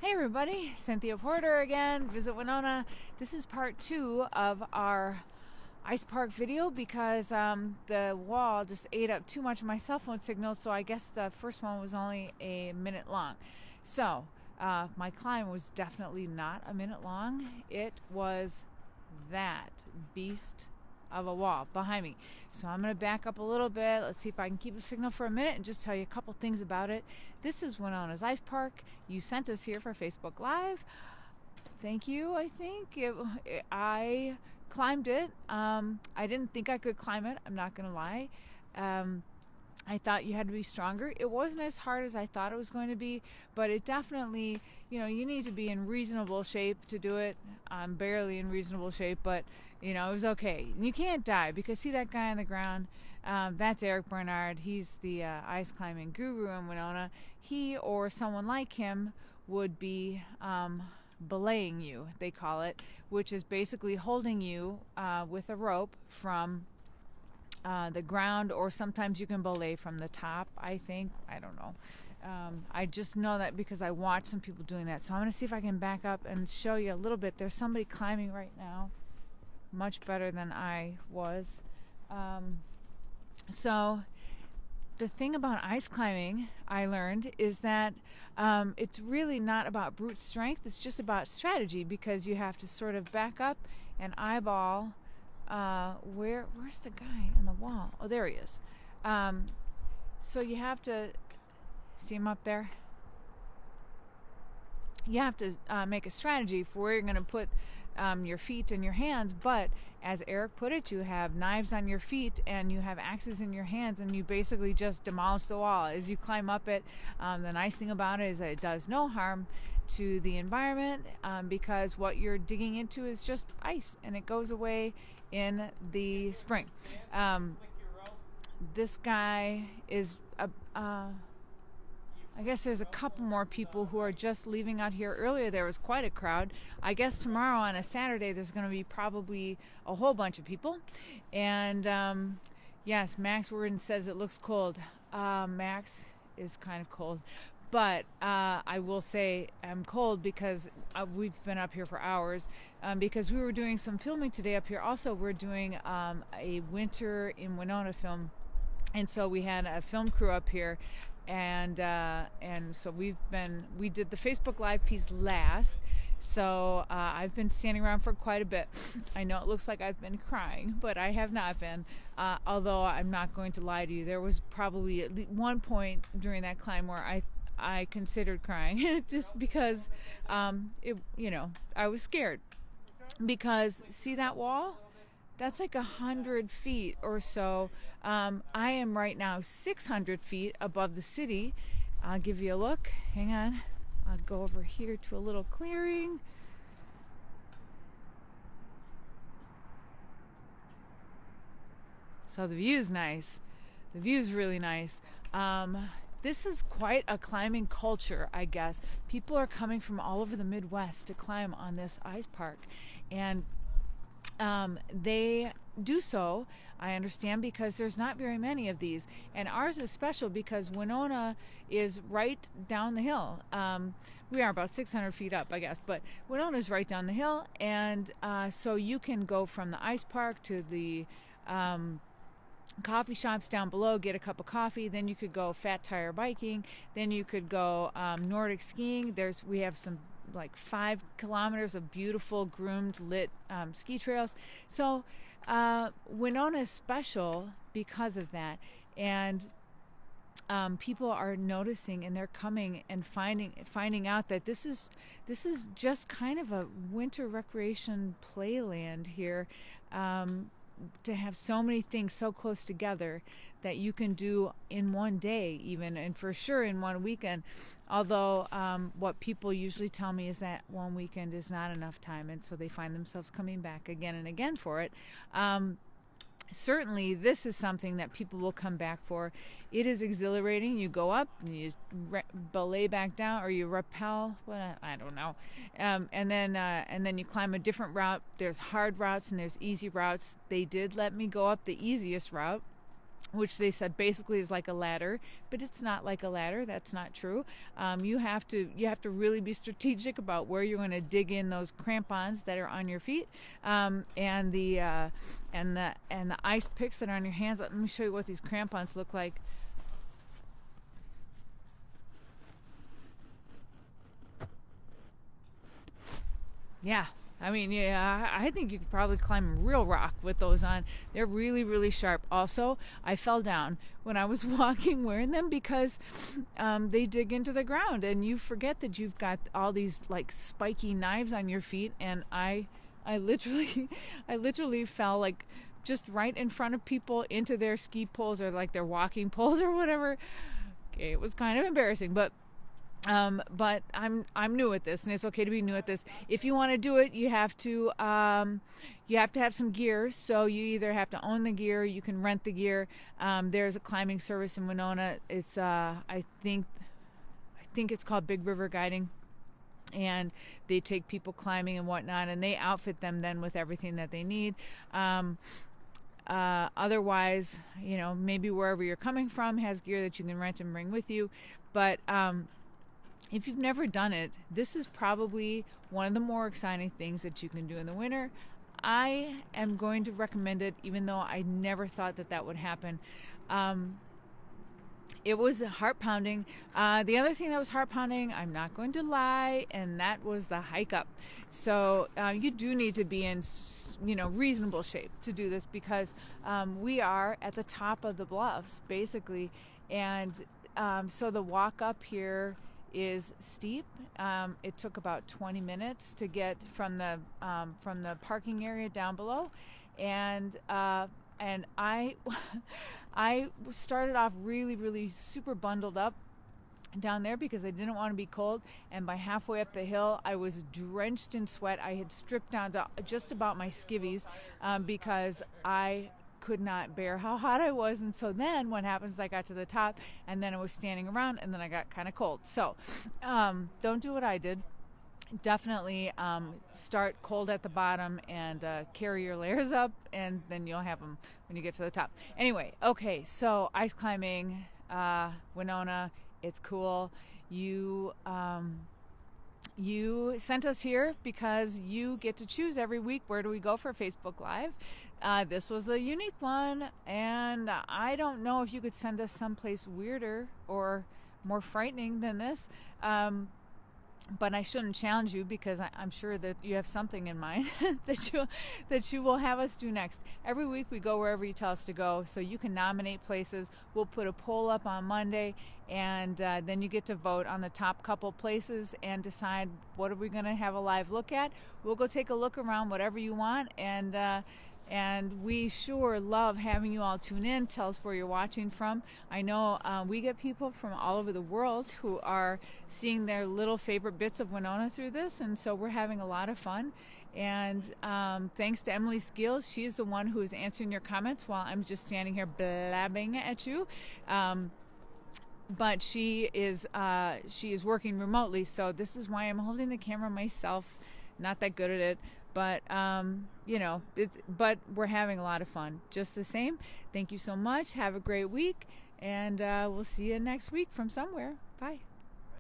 Hey everybody, Cynthia Porter again, Visit Winona. This is part 2 of our ice park video because the wall just ate up too much of my cell phone signal, so I guess the first one was only a minute long. So my climb was definitely not a minute long. It was that beast of a wall behind me. So I'm going to back up a little bit. Let's see if I can keep the signal for a minute and just tell you a couple things about it. This is Winona's Ice Park. You sent us here for Facebook Live. Thank you, I think. I climbed it. I didn't think I could climb it. I'm not going to lie. I thought you had to be stronger. It wasn't as hard as I thought it was going to be, but it definitely, you need to be in reasonable shape to do it. I'm barely in reasonable shape, but, it was okay. You can't die because see that guy on the ground? That's Eric Bernard. He's the ice climbing guru in Winona. He or someone like him would be belaying you, they call it, which is basically holding you with a rope from the ground, or sometimes you can belay from the top, I think. I don't know. I just know that because I watched some people doing that. So I'm going to see if I can back up and show you a little bit. There's somebody climbing right now, much better than I was. So the thing about ice climbing, I learned, is that it's really not about brute strength. It's just about strategy, because you have to sort of back up and eyeball where's the guy on the wall? Oh, there he is. So you have to see him up there. You have to make a strategy for where you're going to put your feet and your hands, but as Eric put it, you have knives on your feet and you have axes in your hands, and you basically just demolish the wall as you climb up it. The nice thing about it is that it does no harm to the environment, because what you're digging into is just ice, and it goes away in the spring. This guy is I guess there's a couple more people who are just leaving out here. Earlier there was quite a crowd. I guess tomorrow on a Saturday there's going to be probably a whole bunch of people. And yes, Max Worden says it looks cold. Max is kind of cold. But I will say I'm cold because we've been up here for hours, because we were doing some filming today up here. Also, we're doing a winter in Winona film. And so we had a film crew up here. And so we did the Facebook Live piece last. So I've been standing around for quite a bit. I know it looks like I've been crying, but I have not been. Although I'm not going to lie to you, there was probably at least one point during that climb where I considered crying, just because I was scared. Because see that wall? That's like 100 feet or so. I am right now 600 feet above the city. I'll give you a look. Hang on. I'll go over here to a little clearing. So the view's nice. The view's really nice. This is quite a climbing culture, I guess. People are coming from all over the Midwest to climb on this ice park. And they do so, I understand, because there's not very many of these. And ours is special because Winona is right down the hill. We are about 600 feet up, I guess, but Winona is right down the hill. And so you can go from the ice park to the coffee shops down below, get a cup of coffee. Then you could go fat tire biking. Then you could go Nordic skiing. We have some like 5 kilometers of beautiful groomed lit ski trails. So Winona is special because of that, and people are noticing, and they're coming and finding out that this is just kind of a winter recreation playland here, to have so many things so close together that you can do in one day even, and for sure in one weekend. Although what people usually tell me is that one weekend is not enough time, and so they find themselves coming back again and again for it. Certainly this is something that people will come back for. It is exhilarating. You go up and you belay back down, or you rappel, I don't know, and then you climb a different route. There's hard routes and there's easy routes. They did let me go up the easiest route, which they said basically is like a ladder, but it's not like a ladder. That's not true. You have to really be strategic about where you're going to dig in those crampons that are on your feet, and the ice picks that are on your hands. Let me show you what these crampons look like. Yeah. I mean, yeah, I think you could probably climb a real rock with those on. They're really, really sharp. Also, I fell down when I was walking wearing them because they dig into the ground, and you forget that you've got all these like spiky knives on your feet. And I literally fell like just right in front of people into their ski poles or like their walking poles or whatever. Okay, it was kind of embarrassing, but I'm new at this, and it's okay to be new at this. If you want to do it, you have to have some gear. So you either have to own the gear, you can rent the gear. There's a climbing service in Winona. It's I think it's called Big River Guiding, and they take people climbing and whatnot, and they outfit them then with everything that they need. Otherwise, maybe wherever you're coming from has gear that you can rent and bring with you, but if you've never done it, this is probably one of the more exciting things that you can do in the winter. I am going to recommend it, even though I never thought that would happen. It was heart-pounding. The other thing that was heart-pounding, I'm not going to lie, and that was the hike up. So you do need to be in, reasonable shape to do this, because we are at the top of the bluffs, basically, and so the walk up here is steep. It took about 20 minutes to get from the parking area down below, and I started off really, really super bundled up down there because I didn't want to be cold, and by halfway up the hill I was drenched in sweat. I had stripped down to just about my skivvies because I could not bear how hot I was. And so then what happens is I got to the top, and then I was standing around, and then I got kind of cold. So don't do what I did. Definitely start cold at the bottom and carry your layers up, and then you'll have them when you get to the top. Anyway, okay, so ice climbing, Winona, it's cool. You sent us here because you get to choose every week where do we go for Facebook Live. This was a unique one, and I don't know if you could send us someplace weirder or more frightening than this. But I shouldn't challenge you, because I'm sure that you have something in mind that you will have us do next. Every week we go wherever you tell us to go, so you can nominate places. We'll put a poll up on Monday, and then you get to vote on the top couple places and decide what are we going to have a live look at. We'll go take a look around whatever you want, and we sure love having you all tune in. Tell us where you're watching from. I know we get people from all over the world who are seeing their little favorite bits of Winona through this, and so we're having a lot of fun. And thanks to Emily Skills. She's the one who is answering your comments while I'm just standing here blabbing at you. But she is working remotely, so this is why I'm holding the camera myself. Not that good at it. But, but we're having a lot of fun. Just the same, thank you so much. Have a great week, and we'll see you next week from somewhere. Bye.